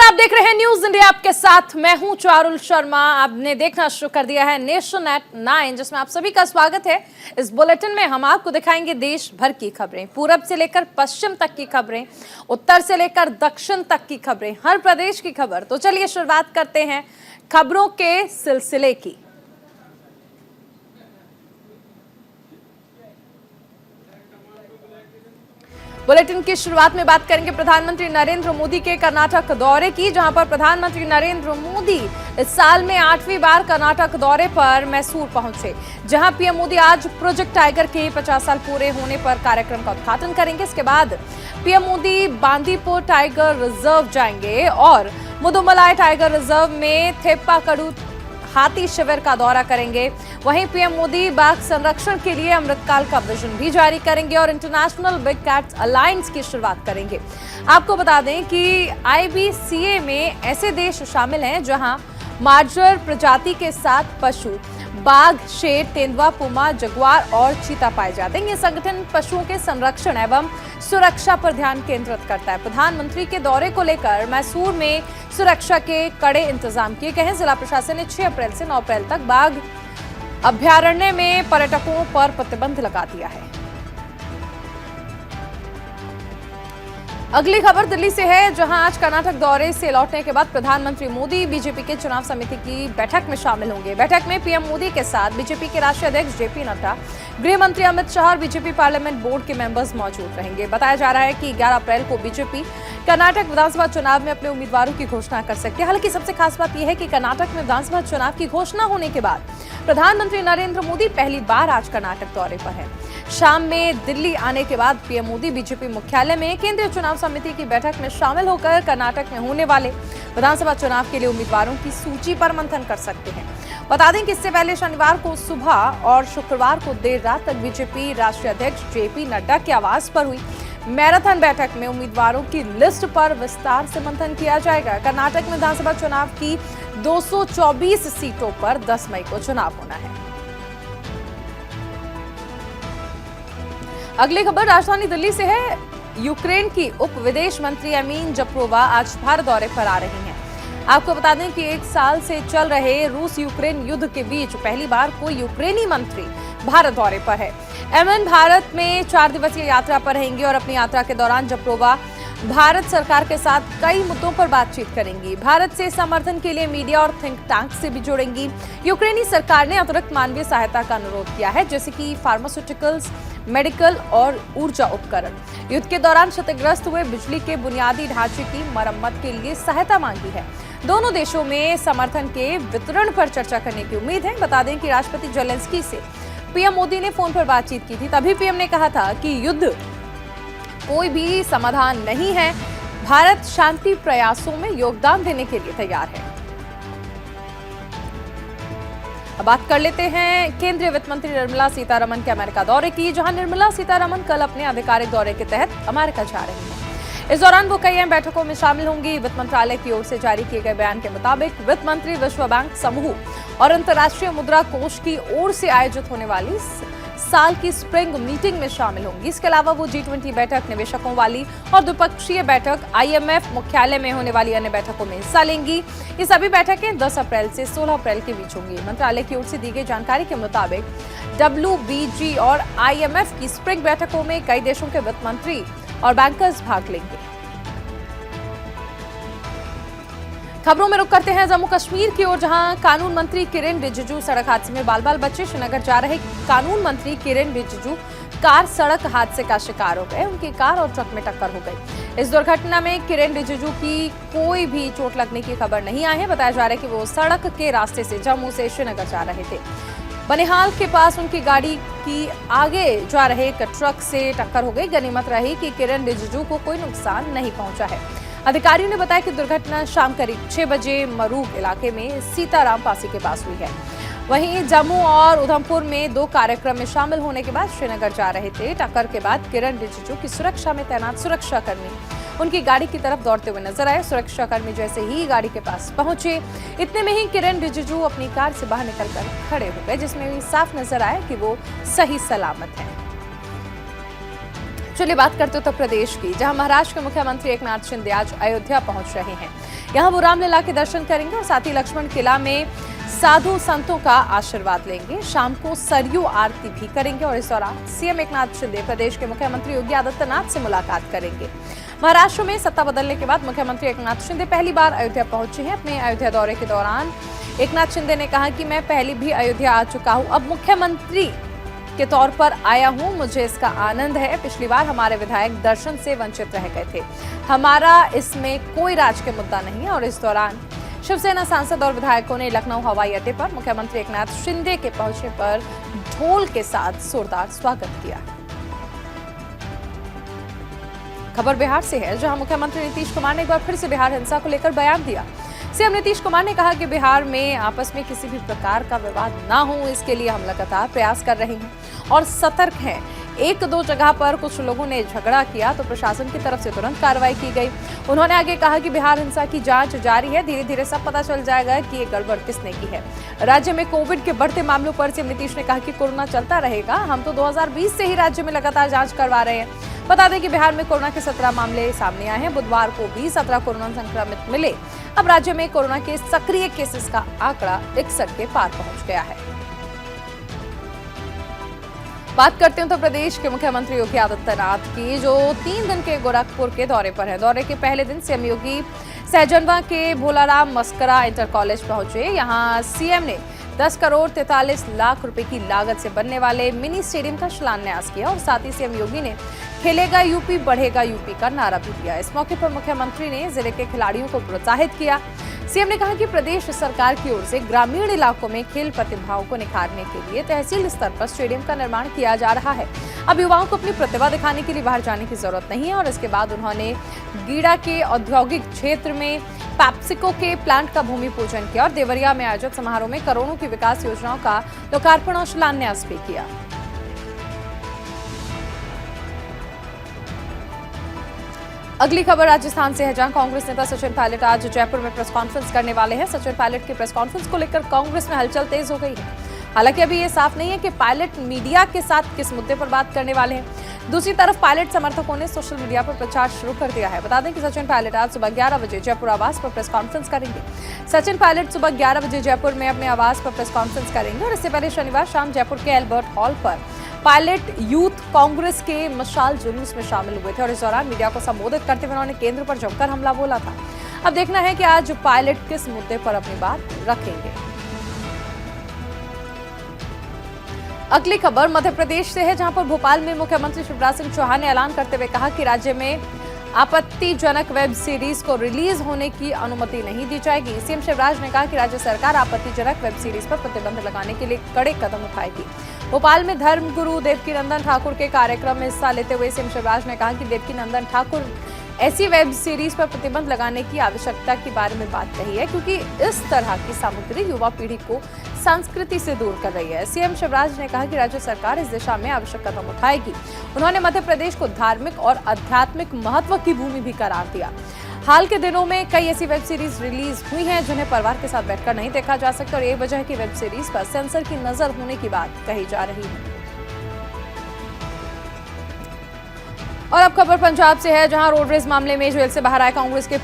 आप देख रहे हैं न्यूज इंडिया, आपके साथ मैं हूं चारुल शर्मा। आपने देखना शुरू कर दिया है नेशन एट 9, जिसमें आप सभी का स्वागत है। इस बुलेटिन में हम आपको दिखाएंगे देश भर की खबरें, पूरब से लेकर पश्चिम तक की खबरें, उत्तर से लेकर दक्षिण तक की खबरें, हर प्रदेश की खबर। तो चलिए शुरुआत करते हैं खबरों के सिलसिले की। बुलेटिन की शुरुआत में बात करेंगे प्रधानमंत्री नरेंद्र मोदी के कर्नाटक दौरे की, जहां पर प्रधानमंत्री नरेंद्र मोदी इस साल में 8वीं बार कर्नाटक दौरे पर मैसूर पहुंचे, जहां पीएम मोदी आज प्रोजेक्ट टाइगर के 50 साल पूरे होने पर कार्यक्रम का उद्घाटन करेंगे। इसके बाद PM Modi Bandipur tiger reserve जाएंगे और मुदुमलाई टाइगर रिजर्व में थेप्पाकड़ू हाथी शिविर का दौरा करेंगे। वहीं पीएम मोदी बाघ संरक्षण के लिए अमृतकाल का विजन भी जारी करेंगे और इंटरनेशनल बिग कैट्स अलायंस की शुरुआत करेंगे। आपको बता दें कि IBCA में ऐसे देश शामिल हैं जहां मार्जर प्रजाति के साथ पशु बाघ, शेर, तेंदुआ, पुमा, जगुआर और चीता पाए जाते हैं। ये संगठन पशुओं के संरक्षण एवं सुरक्षा पर ध्यान केंद्रित करता है। प्रधानमंत्री के दौरे को लेकर मैसूर में सुरक्षा के कड़े इंतजाम किए गए हैं। जिला प्रशासन ने 6 अप्रैल से 9 अप्रैल तक बाघ अभ्यारण्य में पर्यटकों पर प्रतिबंध लगा दिया है। अगली खबर दिल्ली से है, जहां आज कर्नाटक दौरे से लौटने के बाद प्रधानमंत्री मोदी बीजेपी के चुनाव समिति की बैठक में शामिल होंगे। बैठक में पीएम मोदी के साथ बीजेपी के राष्ट्रीय अध्यक्ष JP नड्डा, गृह मंत्री अमित शाह और बीजेपी पार्लियामेंट बोर्ड के मेंबर्स मौजूद रहेंगे। बताया जा रहा है कि 11 अप्रैल को बीजेपी कर्नाटक विधानसभा चुनाव में अपने उम्मीदवारों की घोषणा कर सकती है। हालांकि सबसे खास बात यह है कि कर्नाटक में विधानसभा चुनाव की घोषणा होने के बाद प्रधानमंत्री नरेंद्र मोदी पहली बार आज कर्नाटक दौरे पर है। शाम में दिल्ली आने के बाद पीएम मोदी बीजेपी मुख्यालय में केंद्रीय चुनाव समिति की बैठक में शामिल होकर कर्नाटक में होने वाले विधानसभा चुनाव के लिए उम्मीदवारों की सूची पर मंथन कर सकते हैं। बता दें कि इससे पहले शनिवार को सुबह और शुक्रवार को देर रात तक बीजेपी राष्ट्रीय अध्यक्ष JP नड्डा के आवास पर हुई मैराथन बैठक में उम्मीदवारों की लिस्ट पर विस्तार से मंथन किया जाएगा। कर्नाटक में विधानसभा चुनाव की 224 सीटों पर 10 मई को चुनाव होना है। अगली खबर राजधानी दिल्ली से है। यूक्रेन की उप विदेश मंत्री अमीन जपरोवा आज भारत दौरे पर आ रही हैं। आपको बता दें कि 1 साल से चल रहे रूस यूक्रेन युद्ध के बीच पहली बार कोई यूक्रेनी मंत्री भारत दौरे पर है। अमीन भारत में 4 दिवसीय यात्रा पर रहेंगी और अपनी यात्रा के दौरान जपरोवा भारत सरकार के साथ कई मुद्दों पर बातचीत करेंगी। भारत से समर्थन के लिए मीडिया और थिंक टैंक से भी जुड़ेंगी। यूक्रेनी सरकार ने अतिरिक्त मानवीय सहायता का अनुरोध किया है, जैसे कि फार्मास्यूटिकल्स, मेडिकल और ऊर्जा उपकरण। युद्ध के दौरान क्षतिग्रस्त हुए बिजली के बुनियादी ढांचे की मरम्मत के लिए सहायता मांगी है। दोनों देशों में समर्थन के वितरण पर चर्चा करने की उम्मीद है। बता दें कि राष्ट्रपति जेलेंस्की से पीएम मोदी ने फोन पर बातचीत की थी। तभी पीएम ने कहा था कि युद्ध कोई भी समाधान नहीं है, भारत शांति प्रयासों में योगदान देने के लिए तैयार है। अब बात कर लेते हैं केंद्रीय वित्त मंत्री निर्मला सीतारमण के अमेरिका दौरे की, जहां निर्मला सीतारमण कल अपने आधिकारिक दौरे के तहत अमेरिका जा रही हैं। इस दौरान वो कई अहम बैठकों में शामिल होंगी। वित्त मंत्रालय की ओर से जारी किए गए बयान के मुताबिक वित्त मंत्री विश्व बैंक समूह और अंतर्राष्ट्रीय मुद्रा कोष की ओर से आयोजित होने वाली साल की स्प्रिंग मीटिंग में शामिल होंगी। इसके अलावा वो G20 बैठक, निवेशकों वाली और द्विपक्षीय बैठक, IMF मुख्यालय में होने वाली अन्य बैठकों में हिस्सा लेंगी। ये सभी बैठकें 10 अप्रैल से 16 अप्रैल के बीच होंगी। मंत्रालय की ओर से दी गई जानकारी के मुताबिक WBG और IMF की स्प्रिंग बैठकों में कई देशों के वित्त मंत्री और बैंकर्स भाग लेंगे। खबरों में रुक करते हैं जम्मू कश्मीर की ओर, जहां कानून मंत्री किरेन रिजिजू सड़क हादसे में बाल-बाल बचे। श्रीनगर जा रहे कानून मंत्री किरेन रिजिजू कार सड़क हादसे का शिकार हो गए। उनकी कार और ट्रक में टक्कर हो गई। इस दुर्घटना में किरेन रिजिजू की कोई भी चोट लगने की खबर नहीं आई है। बताया जा रहा है कि वो सड़क के रास्ते से जम्मू से श्रीनगर जा रहे थे। बनिहाल के पास उनकी गाड़ी की आगे जा रहे एक ट्रक से टक्कर हो गई। गनीमत रही कि किरेन रिजिजू को कोई नुकसान नहीं पहुंचा है। अधिकारियों ने बताया कि दुर्घटना शाम करीब 6 बजे मरूग इलाके में सीताराम पासी के पास हुई है। वहीं जम्मू और उधमपुर में 2 कार्यक्रम में शामिल होने के बाद श्रीनगर जा रहे थे। टक्कर के बाद किरेन रिजिजू की सुरक्षा में तैनात सुरक्षाकर्मी उनकी गाड़ी की तरफ दौड़ते हुए नजर आए। सुरक्षाकर्मी जैसे ही गाड़ी के पास पहुंचे, इतने में ही किरेन रिजिजू अपनी कार से बाहर निकलकर खड़े हो गए, जिसमें साफ नजर आया कि वो सही सलामत है। चलिए बात करते उत्तर प्रदेश की, जहां महाराष्ट्र के मुख्यमंत्री एकनाथ शिंदे आज अयोध्या पहुंच रहे हैं। यहां वो रामलला के दर्शन करेंगे और साथ ही लक्ष्मण किला में साधु संतों का आशीर्वाद लेंगे। शाम को सरयू आरती भी करेंगे और इस दौरान सीएम एकनाथ शिंदे प्रदेश के मुख्यमंत्री योगी आदित्यनाथ से मुलाकात करेंगे। महाराष्ट्र में सत्ता बदलने के बाद मुख्यमंत्री एकनाथ शिंदे पहली बार अयोध्या पहुंचे हैं। अपने अयोध्या दौरे के दौरान एकनाथ शिंदे ने कहा कि मैं पहले भी अयोध्या आ चुका हूं, अब मुख्यमंत्री के तौर पर आया हूं, मुझे इसका आनंद है। पिछली बार हमारे विधायक दर्शन से वंचित रह गए थे, हमारा इसमें कोई राज के मुद्दा नहीं है। और इस दौरान शिवसेना सांसद और विधायकों ने लखनऊ हवाई अड्डे पर मुख्यमंत्री एकनाथ शिंदे के पहुंचने पर ढोल के साथ जोरदार स्वागत किया। खबर बिहार से है, जहां मुख्यमंत्री नीतीश कुमार ने एक बार फिर से बिहार हिंसा को लेकर बयान दिया। सीएम नीतीश कुमार ने कहा कि बिहार में आपस में किसी भी प्रकार का विवाद ना हो, इसके लिए हम लगातार प्रयास कर रहे हैं और सतर्क हैं। एक दो जगह पर कुछ लोगों ने झगड़ा किया तो प्रशासन की तरफ से तुरंत कार्रवाई की गई। उन्होंने आगे कहा कि बिहार हिंसा की जांच जारी है, धीरे धीरे सब पता चल जाएगा कि ये गड़बड़ किसने की है। राज्य में कोविड के बढ़ते मामलों पर सीएम नीतीश ने कहा कि कोरोना चलता रहेगा, हम तो 2020 से ही राज्य में लगातार जांच करवा रहे हैं। बता दें कि बिहार में कोरोना के 17 मामले सामने आए हैं। बुधवार को भी 17 कोरोना संक्रमित मिले। अब राज्य में कोरोना के सक्रिय केसेस का आंकड़ा 61 के पार पहुंच गया है। बात करते हैं उत्तर प्रदेश के मुख्यमंत्री योगी आदित्यनाथ की, जो 3 दिन के गोरखपुर के दौरे पर है। दौरे के पहले दिन सीएम योगी सहजनवा के भोलाराम मस्करा इंटर कॉलेज पहुंचे। यहां सीएम ने 10 करोड़ 43 लाख रुपए की लागत से बनने वाले मिनी स्टेडियम का शिलान्यास किया और साथ ही सीएम योगी ने खेलेगा यूपी बढ़ेगा यूपी का नारा भी दिया। इस मौके पर मुख्यमंत्री ने जिले के खिलाड़ियों को प्रोत्साहित किया। सीएम ने कहा कि प्रदेश सरकार की ओर से ग्रामीण इलाकों में खेल प्रतिभाओं को निखारने के लिए तहसील स्तर पर स्टेडियम का निर्माण किया जा रहा है। अब युवाओं को अपनी प्रतिभा दिखाने के लिए बाहर जाने की जरूरत नहीं है। और इसके बाद उन्होंने गीड़ा के औद्योगिक क्षेत्र में पैप्सिको के प्लांट का भूमि पूजन किया और देवरिया में आयोजित समारोह में करोड़ों की विकास योजनाओं का लोकार्पण और शिलान्यास भी किया। अगली खबर राजस्थान से है, जहां कांग्रेस नेता सचिन पायलट आज जयपुर में प्रेस कॉन्फ्रेंस करने वाले हैं। सचिन पायलट की प्रेस कॉन्फ्रेंस को लेकर कांग्रेस में हलचल तेज हो गई है। हालांकि अभी ये साफ नहीं है कि पायलट मीडिया के साथ किस मुद्दे पर बात करने वाले हैं। दूसरी तरफ पायलट समर्थकों ने सोशल मीडिया पर प्रचार शुरू कर दिया है। बता दें कि सचिन पायलट आज सुबह 11 बजे जयपुर आवास पर प्रेस कॉन्फ्रेंस करेंगे। सचिन पायलट सुबह 11 बजे जयपुर में अपने आवास पर प्रेस कॉन्फ्रेंस करेंगे और इससे पहले शनिवार शाम जयपुर के एल्बर्ट हॉल पर पायलट यूथ कांग्रेस के मशाल जुलूस में शामिल हुए थे और इस दौरान मीडिया को संबोधित करते हुए उन्होंने केंद्र पर जमकर हमला बोला था। अब देखना है कि आज पायलट किस मुद्दे पर अपनी बात रखेंगे। अगली खबर मध्य प्रदेश से है, जहां पर भोपाल में मुख्यमंत्री शिवराज सिंह चौहान ने ऐलान करते हुए कहा कि राज्य में आपत्तिजनक वेब सीरीज को रिलीज होने की अनुमति नहीं दी जाएगी। सीएम शिवराज ने कहा कि राज्य सरकार आपत्तिजनक वेब सीरीज पर प्रतिबंध लगाने के लिए कड़े कदम उठाएगी। भोपाल में धर्मगुरु देवकीनंदन ठाकुर के कार्यक्रम में हिस्सा लेते हुए सीएम शिवराज ने कहा कि देवकीनंदन ठाकुर ऐसी वेब सीरीज पर प्रतिबंध लगाने की आवश्यकता के बारे में बात कही है, क्योंकि इस तरह की सामग्री युवा पीढ़ी को संस्कृति से दूर कर रही है। सीएम शिवराज ने कहा कि राज्य सरकार इस दिशा में आवश्यक कदम उठाएगी। उन्होंने मध्य प्रदेश को धार्मिक और आध्यात्मिक महत्व की भूमि भी करार दिया। हाल के दिनों में कई ऐसी वेब सीरीज रिलीज हुई हैं जिन्हें परिवार के साथ बैठकर नहीं देखा जा सकता और ये वजह है कि वेब सीरीज पर सेंसर की नजर होने की बात कही जा रही है। और अब खबर पंजाब से है, जहां रोडरेज मामले में जेल से बाहर आए कांग्रेस के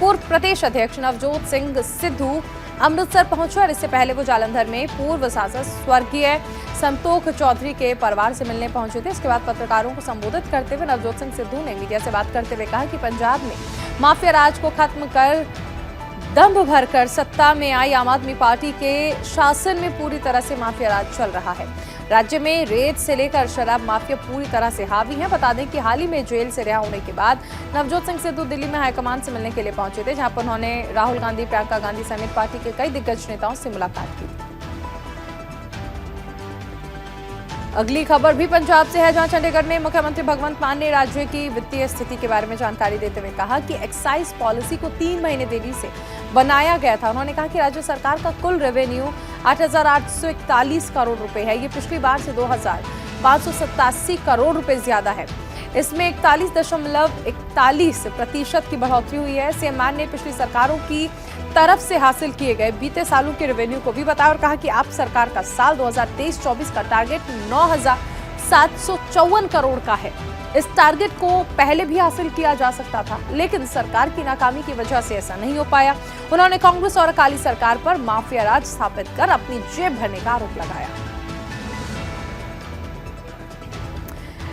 पूर्व प्रदेश अध्यक्ष नवजोत सिंह सिद्धू अमृतसर पहुंचे और इससे पहले वो जालंधर में पूर्व सांसद स्वर्गीय संतोख चौधरी के परिवार से मिलने पहुंचे थे। इसके बाद पत्रकारों को संबोधित करते हुए नवजोत सिंह सिद्धू ने मीडिया से बात करते हुए कहा कि पंजाब में माफिया राज को खत्म कर दंभ भरकर सत्ता में आई आम आदमी पार्टी के शासन में पूरी तरह से माफिया राज चल रहा है। राज्य में रेत से लेकर शराब माफिया पूरी तरह से हावी है। बता दें कि हाल ही में जेल से रिहा होने के बाद नवजोत सिंह सिद्धू दिल्ली में हाईकमान से मिलने के लिए पहुंचे थे, जहां पर उन्होंने राहुल गांधी, प्रियंका गांधी समेत पार्टी के कई दिग्गज नेताओं से मुलाकात की। अगली खबर भी पंजाब से है, जहां चंडीगढ़ में मुख्यमंत्री भगवंत मान ने राज्य की वित्तीय स्थिति के बारे में जानकारी देते हुए कहा कि एक्साइज पॉलिसी को 3 महीने देरी से बनाया गया था। उन्होंने कहा कि राज्य सरकार का कुल रेवेन्यू 8,841 करोड़ रुपए है। ये पिछली बार से 2,587 करोड़ रुपए ज्यादा है। इसमें 41.41% की बढ़ोतरी हुई है। सीएम मान ने पिछली सरकारों की तरफ से हासिल किए गए बीते सालों के रेवेन्यू को भी बताया और कहा कि आप सरकार का साल 2023-24 का टारगेट 754 करोड़ का है। इस टारगेट को पहले भी हासिल किया जा सकता था, लेकिन सरकार की नाकामी की वजह से ऐसा नहीं हो पाया। उन्होंने कांग्रेस और अकाली सरकार पर माफिया राज स्थापित कर अपनी जेब भरने का आरोप लगाया।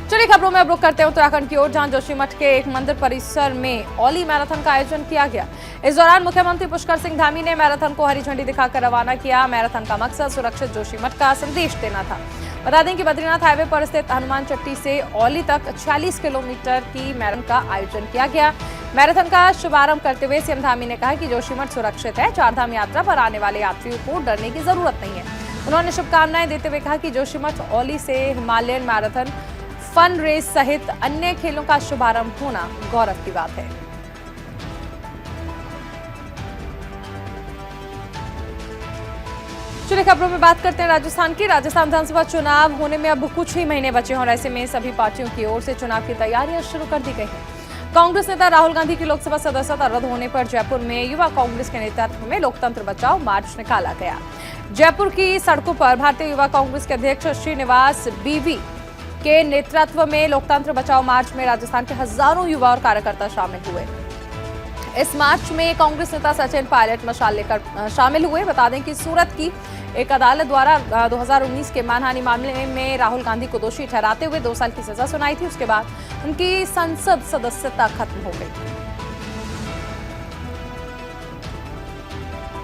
चलिए खबरों में अब रुक करते हैं उत्तराखंड की ओर, जहां जोशीमठ के एक मंदिर परिसर में औली मैराथन का आयोजन किया गया। इस दौरान मुख्यमंत्री पुष्कर सिंह धामी ने मैराथन को हरी झंडी दिखाकर रवाना किया। मैराथन का मकसद सुरक्षित जोशीमठ का संदेश देना था। बता दें कि बद्रीनाथ हाईवे पर स्थित हनुमान चट्टी से औली तक 46 किलोमीटर की मैराथन का आयोजन किया गया। मैराथन का शुभारंभ करते हुए सीएम धामी ने कहा कि जोशीमठ सुरक्षित है। चारधाम यात्रा पर आने वाले यात्रियों को डरने की जरूरत नहीं है। उन्होंने शुभकामनाएं देते हुए कहा कि जोशीमठ औली से हिमालयन मैराथन, फन रेस सहित अन्य खेलों का शुभारंभ होना गौरव की बात है। चलिए खबरों में बात करते हैं राजस्थान की। राजस्थान विधानसभा चुनाव होने में अब कुछ ही महीने बचे हैं और ऐसे में सभी पार्टियों की ओर से चुनाव की तैयारियां शुरू कर दी गई हैं। कांग्रेस नेता राहुल गांधी की लोकसभा सदस्यता रद्द होने पर जयपुर में युवा कांग्रेस के नेतृत्व में लोकतंत्र बचाओ मार्च निकाला गया। जयपुर की सड़कों पर भारतीय युवा कांग्रेस के अध्यक्ष श्रीनिवास बीवी के नेतृत्व में लोकतंत्र बचाओ मार्च में राजस्थान के हजारों युवा और कार्यकर्ता शामिल हुए। इस मार्च में कांग्रेस नेता सचिन पायलट मशाल लेकर शामिल हुए। बता दें कि सूरत की एक अदालत द्वारा 2019 के मानहानि मामले में राहुल गांधी को दोषी ठहराते हुए 2 साल की सजा सुनाई थी। उसके बाद उनकी संसद सदस्यता खत्म हो गई।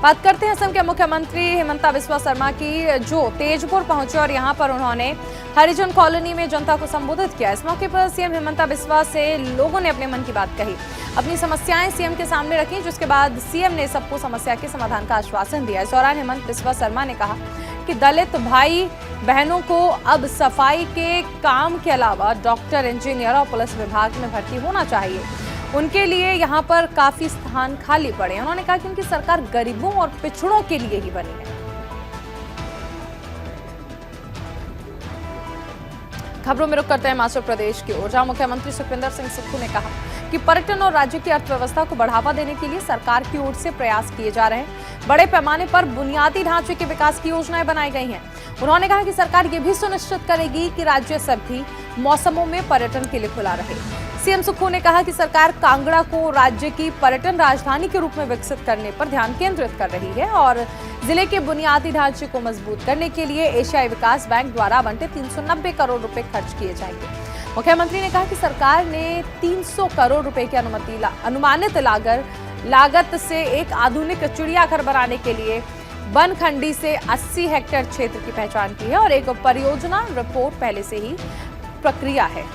बात करते हैं असम के मुख्यमंत्री हिमंता बिस्वा शर्मा की, जो तेजपुर पहुंचे और यहां पर उन्होंने हरिजन कॉलोनी में जनता को संबोधित किया। इस मौके पर सीएम हिमंता बिस्वा से लोगों ने अपने मन की बात कही, अपनी समस्याएं सीएम के सामने रखी, जिसके बाद सीएम ने सबको समस्या के समाधान का आश्वासन दिया। इस दौरान हिमंता बिस्वा शर्मा ने कहा कि दलित भाई बहनों को अब सफाई के काम के अलावा डॉक्टर, इंजीनियर और पुलिस विभाग में भर्ती होना चाहिए। उनके लिए यहाँ पर काफी स्थान खाली पड़े। उन्होंने कहा कि उनकी सरकार गरीबों और पिछड़ों के लिए ही बनी है। खबरों में रुक करते हैं हिमाचल प्रदेश की ओर, जहां मुख्यमंत्री सुखविंदर सिंह सुक्खू ने कहा कि पर्यटन और राज्य की अर्थव्यवस्था को बढ़ावा देने के लिए सरकार की ओर से प्रयास किए जा रहे हैं। बड़े पैमाने पर बुनियादी ढांचे के विकास की योजनाएं बनाई गई हैं। उन्होंने कहा कि सरकार ये भी सुनिश्चित करेगी कि राज्य सभी मौसमों में पर्यटन के लिए खुला रहे। सीएम सुक्खू ने कहा कि सरकार कांगड़ा को राज्य की पर्यटन राजधानी के रूप में विकसित करने पर ध्यान केंद्रित कर रही है और जिले के बुनियादी ढांचे को मजबूत करने के लिए एशियाई विकास बैंक द्वारा आवंटित 390 करोड़ रुपए खर्च किए जाएंगे। मुख्यमंत्री ने कहा कि सरकार ने 300 करोड़ रुपए की अनुमानित लागत से एक आधुनिक चिड़ियाघर बनाने के लिए बनखंडी से 80 हेक्टेयर क्षेत्र की पहचान की है और एक परियोजना रिपोर्ट पहले से ही प्रक्रिया है।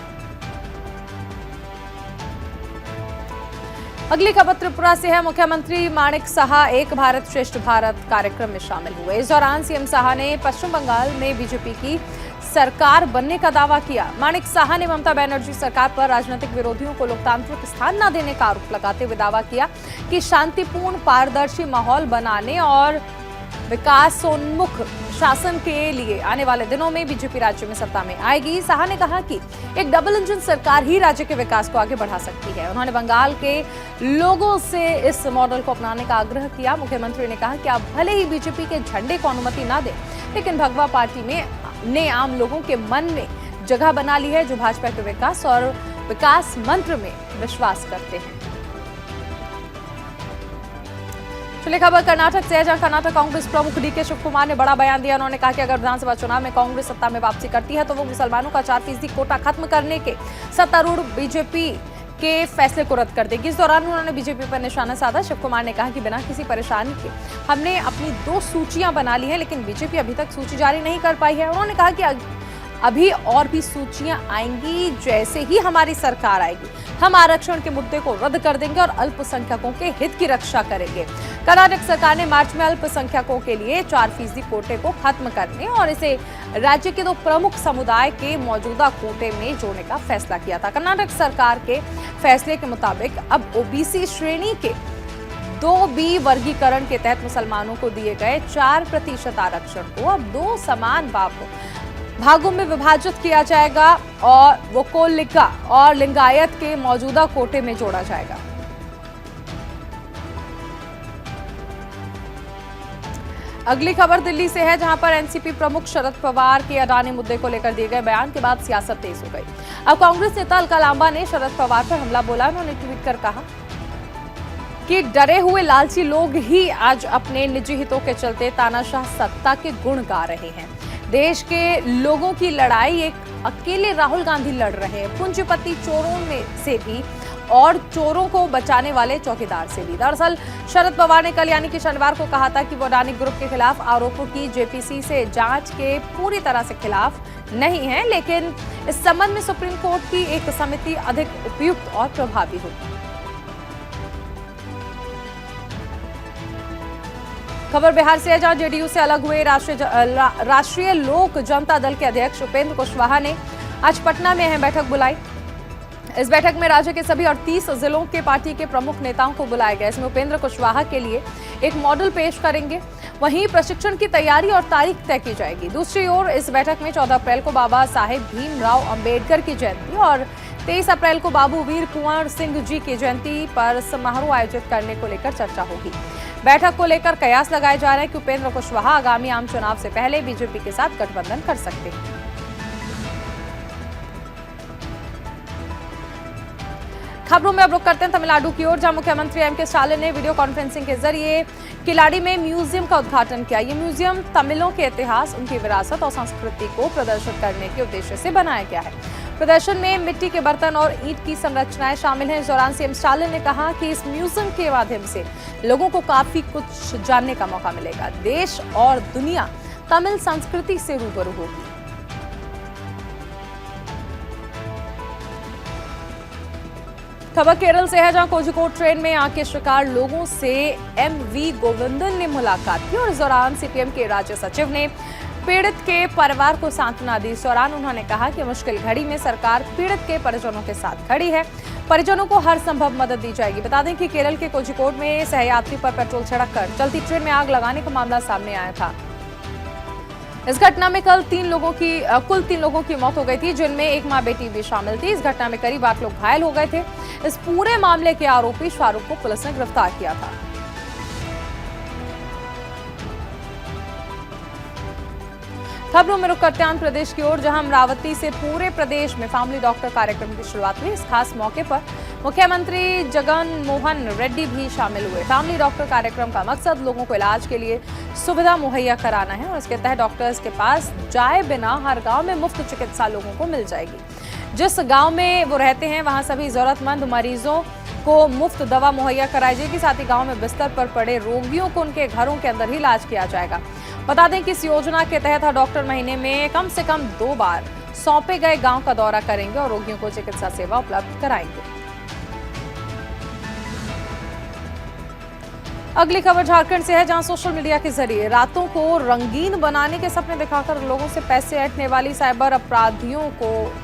अगली खबर त्रिपुरा से है। मुख्यमंत्री माणिक साहा एक भारत श्रेष्ठ भारत कार्यक्रम में शामिल हुए। इस दौरान सीएम साहा ने पश्चिम बंगाल में बीजेपी की सरकार बनने का दावा किया। माणिक साहा ने ममता बनर्जी सरकार पर राजनीतिक विरोधियों को लोकतांत्रिक स्थान न देने का आरोप लगाते हुए दावा किया कि शांतिपूर्ण, पारदर्शी माहौल बनाने और विकासोन्मुख शासन के लिए आने वाले दिनों में बीजेपी राज्य में सत्ता में आएगी। साहा ने कहा कि एक डबल इंजन सरकार ही राज्य के विकास को आगे बढ़ा सकती है। उन्होंने बंगाल के लोगों से इस मॉडल को अपनाने का आग्रह किया। मुख्यमंत्री ने कहा कि आप भले ही बीजेपी के झंडे को अनुमति न दें, लेकिन भगवा पार्टी ने आम लोगों के मन में जगह बना ली है, जो भाजपा के विकास और विकास मंत्र में विश्वास करते हैं। चलिए खबर कर्नाटक से है, जहां कर्नाटक कांग्रेस प्रमुख डीके शिव कुमार ने बड़ा बयान दिया। उन्होंने कहा कि अगर विधानसभा चुनाव में कांग्रेस सत्ता में वापसी करती है तो वो मुसलमानों का 4% कोटा खत्म करने के सत्तारूढ़ बीजेपी के फैसले को रद्द कर देगी। इस दौरान उन्होंने बीजेपी पर निशाना साधा। शिव कुमार ने कहा कि बिना किसी परेशानी के हमने अपनी 2 सूचियां बना ली हैं, लेकिन बीजेपी अभी तक सूची जारी नहीं कर पाई है। उन्होंने कहा कि अभी और भी सूचियां आएंगी, जैसे ही हमारी सरकार आएगी हम आरक्षण के मुद्दे को रद्द कर देंगे और अल्पसंख्यकों के हित की रक्षा करेंगे। कर्नाटक सरकार ने मार्च में अल्पसंख्यकों के लिए 4% कोटे को खत्म करने और इसे राज्य के 2 प्रमुख समुदाय के मौजूदा कोटे में जोड़ने का फैसला किया था। कर्नाटक सरकार के फैसले के मुताबिक अब ओबीसी श्रेणी के 2B वर्गीकरण के तहत मुसलमानों को दिए गए 4% आरक्षण को अब 2 समान भागों में विभाजित किया जाएगा और वो कोलिका और लिंगायत के मौजूदा कोटे में जोड़ा जाएगा। अगली खबर दिल्ली से है, जहां पर एनसीपी प्रमुख शरद पवार के अडानी मुद्दे को लेकर दिए गए बयान के बाद सियासत तेज हो गई। अब कांग्रेस नेता अलका लांबा ने शरद पवार पर हमला बोला। उन्होंने ट्वीट कर कहा कि डरे हुए लालची लोग ही आज अपने निजी हितों के चलते तानाशाह सत्ता के गुण गा रहे हैं। देश के लोगों की लड़ाई एक अकेले राहुल गांधी लड़ रहे हैं, पूंजीपति चोरों में से भी और चोरों को बचाने वाले चौकीदार से भी। दरअसल शरद पवार ने कल यानी कि शनिवार को कहा था कि वो अडानी ग्रुप के खिलाफ आरोपों की जेपीसी से जांच के पूरी तरह से खिलाफ नहीं है, लेकिन इस संबंध में सुप्रीम कोर्ट की एक समिति अधिक उपयुक्त और प्रभावी होगी। खबर बिहार से है, जहां जेडीयू से अलग हुए राष्ट्रीय लोक जनता दल के अध्यक्ष उपेंद्र कुशवाहा ने आज पटना में अहम बैठक बुलाई। इस बैठक में राज्य के सभी 38 जिलों के पार्टी के प्रमुख नेताओं को बुलाया गया। इसमें उपेंद्र कुशवाहा के लिए एक मॉडल पेश करेंगे, वहीं प्रशिक्षण की तैयारी और तारीख तय की जाएगी। दूसरी ओर इस बैठक में 14 अप्रैल को बाबा साहेब भीमराव अंबेडकर की जयंती और 23 अप्रैल को बाबू वीर कुंवर सिंह जी की जयंती पर समारोह आयोजित करने को लेकर चर्चा होगी। बैठक को लेकर कयास लगाए जा रहे हैं कि उपेंद्र कुशवाहा आगामी आम चुनाव से पहले बीजेपी के साथ गठबंधन कर सकते हैं। खबरों में अब रुक करते हैं तमिलनाडु की ओर, जहां मुख्यमंत्री एम के स्टालिन ने वीडियो कॉन्फ्रेंसिंग के जरिए किलाड़ी में म्यूजियम का उद्घाटन किया। ये म्यूजियम तमिलों के इतिहास, उनकी विरासत और संस्कृति को प्रदर्शित करने के उद्देश्य से बनाया गया है। प्रदर्शन में मिट्टी के बर्तन और ईंट की संरचनाएं शामिल हैं। इस दौरान सीएम स्टालिन ने कहा कि इस म्यूजियम के माध्यम से लोगों को काफी कुछ जानने का मौका मिलेगा। देश और दुनिया तमिल संस्कृति से रूबरू होगी। खबर केरल से है, जहां कोझिकोड ट्रेन में आग के शिकार लोगों से एमवी गोविंदन ने मुलाकात की और इस दौरान सीपीएम के राज्य सचिव ने पीड़ित के परिवार को सांत्वना दी। इस दौरान उन्होंने कहा कि मुश्किल घड़ी में सरकार पीड़ित के परिजनों के साथ खड़ी है, परिजनों को हर संभव मदद दी जाएगी। बता दें कि केरल के कोझिकोड में सहयात्री पर पेट्रोल छिड़ककर चलती ट्रेन में आग लगाने का मामला सामने आया था। इस घटना में कुल 3 लोगों की मौत हो गई थी, जिनमें एक मां बेटी भी शामिल थी। इस घटना में करीब 8 लोग घायल हो गए थे। इस पूरे मामले के आरोपी शाहरुख को पुलिस ने गिरफ्तार किया था। खबरों में रुक करते हैं आंध्र प्रदेश की ओर, जहां अमरावती से पूरे प्रदेश में फैमिली डॉक्टर कार्यक्रम की शुरुआत हुई। इस खास मौके पर मुख्यमंत्री जगन मोहन रेड्डी भी शामिल हुए। फैमिली डॉक्टर कार्यक्रम का मकसद लोगों को इलाज के लिए सुविधा मुहैया कराना है और इसके तहत डॉक्टर्स के पास जाए बिना हर गांव में मुफ्त चिकित्सा लोगों को मिल जाएगी। जिस गांव में वो रहते हैं वहां सभी जरूरतमंद मरीजों को मुफ्त दवा मुहैया कराई जाएगी। साथ ही गांव में बिस्तर पर पड़े रोगियों को उनके घरों के अंदर ही इलाज किया जाएगा। बता दें कि इस योजना के तहत हर डॉक्टर महीने में कम से कम 2 बार सौंपे गए गांव का दौरा करेंगे और रोगियों को चिकित्सा सेवा उपलब्ध कराएंगे। अगली खबर झारखंड से है, जहां सोशल मीडिया के जरिए रातों को रंगीन बनाने के सपने दिखाकर लोगों से पैसे ऐंठने वाली साइबर अपराधियों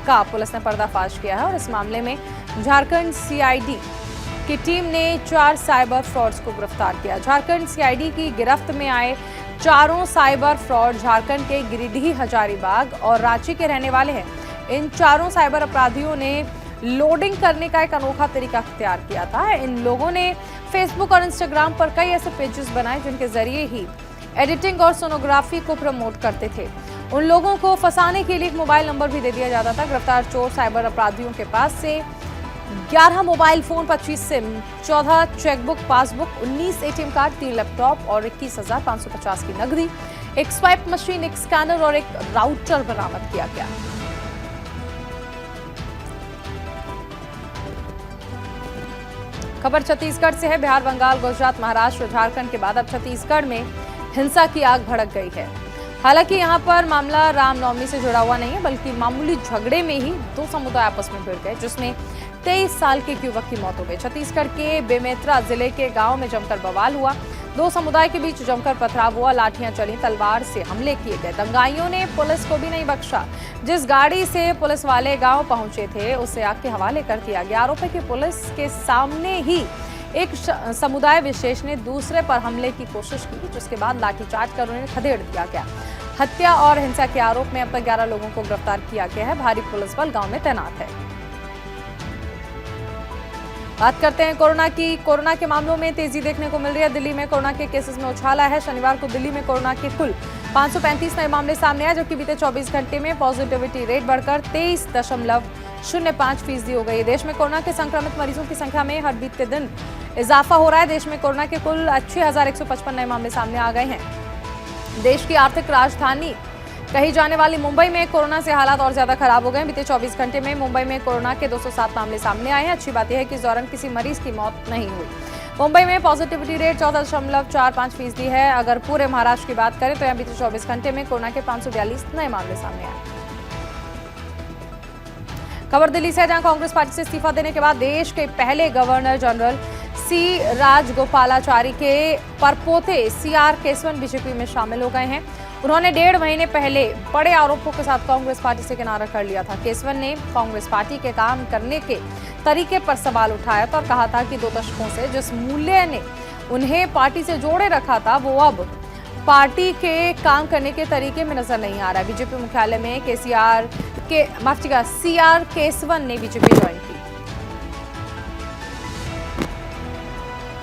का पुलिस ने पर्दाफाश किया है और इस मामले में झारखंड सीआईडी की टीम ने 4 साइबर फ्रॉड्स को गिरफ्तार किया। झारखंड सीआईडी की गिरफ्त में आए चारों साइबर फ्रॉड झारखंड के गिरिडीह, हजारीबाग और रांची के रहने वाले हैं। इन चारों साइबर अपराधियों ने लोडिंग करने का एक अनोखा तरीका अख्तियार किया था। इन लोगों ने फेसबुक और इंस्टाग्राम पर कई ऐसे पेजेस बनाए जिनके जरिए ही एडिटिंग और सोनोग्राफी को प्रमोट करते थे। उन लोगों को फंसाने के लिए एक मोबाइल नंबर भी दे दिया जाता था। गिरफ्तार चोर साइबर अपराधियों के पास से 11 mobile phone, 25 SIM, 14 chequebook, passbook, 19 ATM card, 3 laptop और 21,550 की नकदी, एक स्वाइप मशीन, एक स्कैनर और एक राउटर बरामद किया गया। खबर छत्तीसगढ़ से है। बिहार, बंगाल, गुजरात, महाराष्ट्र, झारखंड के बाद अब छत्तीसगढ़ में हिंसा की आग भड़क गई है। हालांकि यहां पर मामला रामनवमी से जुड़ा हुआ नहीं है, बल्कि मामूली झगड़े में ही 2 समुदाय आपस में भिड़ गए, जिसमें 23 साल के एक युवक की मौत हो गई। छत्तीसगढ़ के बेमेतरा जिले के गांव में जमकर बवाल हुआ। 2 समुदाय के बीच जमकर पथराव हुआ, लाठियां चली, तलवार से हमले किए गए। दंगाइयों ने पुलिस को भी नहीं बख्शा। जिस गाड़ी से पुलिस वाले गांव पहुंचे थे उसे आग के हवाले कर दिया गया। आरोप है कि पुलिस के सामने ही एक समुदाय विशेष ने दूसरे पर हमले की कोशिश की, जिसके बाद लाठीचार्ज कर उन्हें खदेड़ दिया गया। हत्या और हिंसा के आरोप में अब तक 11 लोगों को गिरफ्तार किया गया है। भारी पुलिस बल गांव में तैनात है। बात करते हैं कोरोना के मामलों में तेजी देखने को मिल रही है। दिल्ली में कोरोना के केसेस में उछाल आया है। शनिवार को दिल्ली में कोरोना के कुल 535 नए मामले सामने आए, जबकि बीते 24 घंटे में पॉजिटिविटी रेट बढ़कर 23.05% हो गई है। देश में कोरोना के संक्रमित मरीजों की संख्या में हर बीते दिन इजाफा हो रहा है। देश में कोरोना के कुल 6155 नए मामले सामने आ गए हैं। देश की आर्थिक राजधानी कही जाने वाली मुंबई में कोरोना से हालात और ज्यादा खराब हो गए। बीते 24 घंटे में मुंबई में कोरोना के 207 मामले सामने आए हैं। अच्छी बात यह है कि इस दौरान किसी मरीज की मौत नहीं हुई। मुंबई में पॉजिटिविटी रेट 14.45% है। अगर पूरे महाराष्ट्र की बात करें तो यहाँ बीते 24 घंटे में कोरोना के 542 नए मामले सामने आए। खबर दिल्ली से, जहां कांग्रेस पार्टी से इस्तीफा देने के बाद देश के पहले गवर्नर जनरल सी राजगोपालाचारी के परपोते सीआर केसवन बीजेपी में शामिल हो गए हैं। उन्होंने 1.5 महीने पहले बड़े आरोपों के साथ कांग्रेस पार्टी से किनारा कर लिया था। केसवन ने कांग्रेस पार्टी के काम करने के तरीके पर सवाल उठाया था और कहा था कि 2 दशकों से जिस मूल्य ने उन्हें पार्टी से जोड़े रखा था वो अब पार्टी के काम करने के तरीके में नजर नहीं आ रहा है। बीजेपी मुख्यालय में सीआर केसवन ने बीजेपी ज्वाइन की।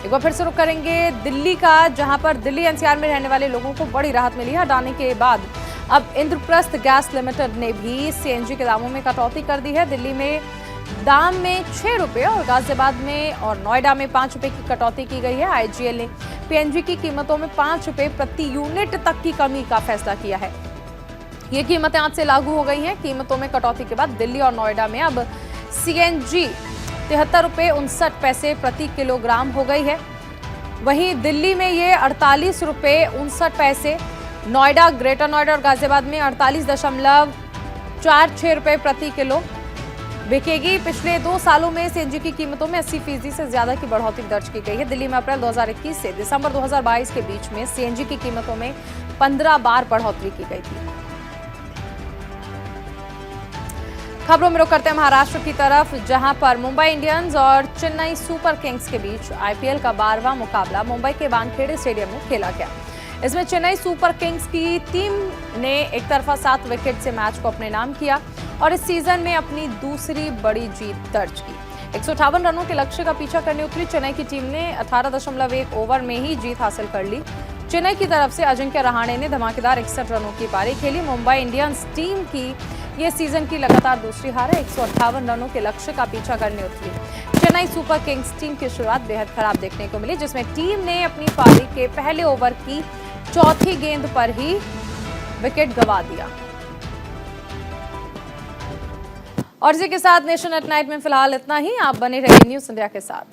एक बार फिर से रुक करेंगे दिल्ली का, जहां पर दिल्ली एनसीआर में रहने वाले लोगों को बड़ी राहत मिली है। हटाने के बाद अब इंद्रप्रस्थ गैस लिमिटेड ने भी सीएनजी के दामों में कटौती कर दी है। दिल्ली में दाम में 6 रुपये और गाजियाबाद में और नोएडा में 5 रुपये की कटौती की गई है। आईजीएल ने पीएनजी की कीमतों में 5 रुपये प्रति यूनिट तक की कमी का फैसला किया है। ये कीमतें आज से लागू हो गई हैं। कीमतों में कटौती के बाद दिल्ली और नोएडा में अब सीएनजी 73.59 प्रति किलोग्राम हो गई है। वहीं दिल्ली में ये 48.59, नोएडा, ग्रेटर नोएडा और गाजियाबाद में 48.46 रुपये प्रति किलो बिकेगी। पिछले 2 सालों में सीएनजी की कीमतों में 80% से ज्यादा की बढ़ोतरी दर्ज की गई है। दिल्ली में अप्रैल 2021 से दिसंबर 2022 के बीच में सीएनजी की कीमतों में 15 बार बढ़ोतरी की गई थी। खबरों में रुक करते हैं महाराष्ट्र की तरफ, जहां पर मुंबई इंडियंस और चेन्नई सुपर किंग्स के बीच आईपीएल का 12वां मुकाबला मुंबई के वानखेड़े स्टेडियम में खेला गया। इसमें चेन्नई सुपर किंग्स की टीम ने एक तरफा 7 विकेट से मैच को अपने नाम किया और इस सीजन में अपनी दूसरी बड़ी जीत दर्ज की। 158 रनों के लक्ष्य का पीछा करने उतरी चेन्नई की टीम ने 18.1 ओवर में ही जीत हासिल कर ली। चेन्नई की तरफ से अजिंक्य रहाणे ने धमाकेदार 61 रनों की पारी खेली। मुंबई इंडियंस टीम की ये सीजन की लगातार दूसरी हार है। 158 रनों के लक्ष्य का पीछा करने उतरी चेन्नई सुपर किंग्स टीम की शुरुआत बेहद खराब देखने को मिली, जिसमें टीम ने अपनी पारी के पहले ओवर की चौथी गेंद पर ही विकेट गंवा दिया। और इसी के साथ नेशन एट नाइट में फिलहाल इतना ही। आप बने रहिए न्यूज़ इंडिया के साथ।